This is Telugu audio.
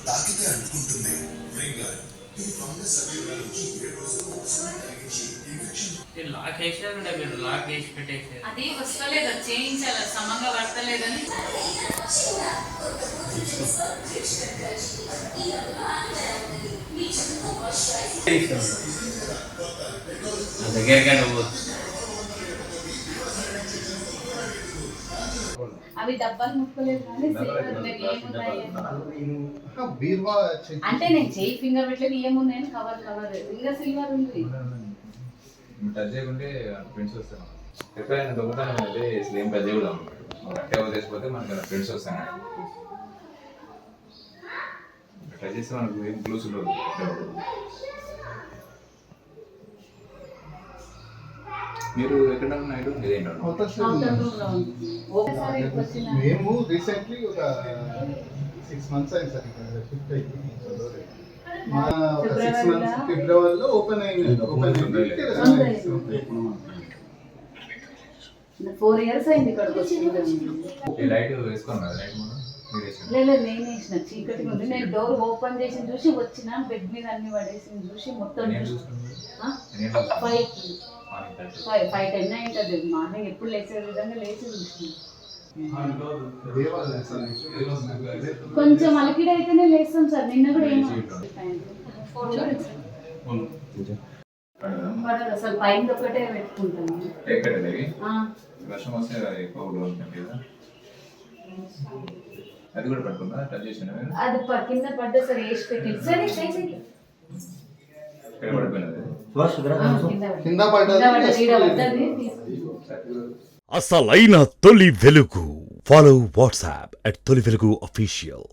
తాకితే అంటుకుంటుంది. ఈ ఫంగస్ శరీరానికి 7 రోజులు ఉపశమనం కలిగించి ఇన్ఫెక్షన్ లాక్ వేసారు మీరు లాక్ వేసి పెట్టేసారు. అది వస్తలేదు, చేయించాలి, సమంగా పడతలేదని. దగ్గరగా నువ్వు అవి డబ్బాలు ముక్కలేదు కానీ అంటే నేను చేయి ఫింగర్ పెట్టలేదు, ఏమున్నాయని కవర్ ఇంకా సిల్వర్ ఉంది. టచ్ చేయకుంటే ఫ్రెండ్స్ వస్తాను ఎప్పుడైనా దొంగతనం అయితే సేమ్ టచ్ కూడా అట్టే వదిలేసిపోతే మనకి ఫ్రెండ్స్ వస్తాను. టచ్ చేస్తే మనకు ఏం క్లూస్ ఉండదు. మీరు ఎక్కడ ఉన్నాడు? మేము రీసెంట్లీ ఒక 6 months అయింది సార్ ఇక్కడ షిఫ్ట్ అయ్యి. మా ఒక 6 months ఫిబ్రవరిలో ఓపెన్ అయింది. 4 years అయింది ఇక్కడికి వచ్చి. లైట్ వేసుకున్నారు లైట్ లేదు నేను వేసిన చీకటిగా ఉంది. నేను డోర్ ఓపెన్ చేసి చూసి వచ్చిన, బెడ్ మీద అన్ని పడేసి చూసి మొత్తం 5:10 అయింటది. మార్నింగ్ ఎప్పుడు లేచే విధంగా లేచి చూసిన. కొంచెం అలకిడ అయితేనే లేస్తాం సార్. నిన్న కూడా పడదు అసలు, పైన ఒకటే పెట్టుకుంటాను. వర్షం వస్తే ఎక్కువ ఉంటుంది కదా, అది కూడా పట్టుకుందా? టచ్ చేసిన అది కింద పడ్డా సార్, వేసి పెట్టింది సరే పడిపోయినది కింద పడ్డది. అసలైన తొలి వెలుగు. ఫాలో వాట్సాప్ @తొలి వెలుగు official.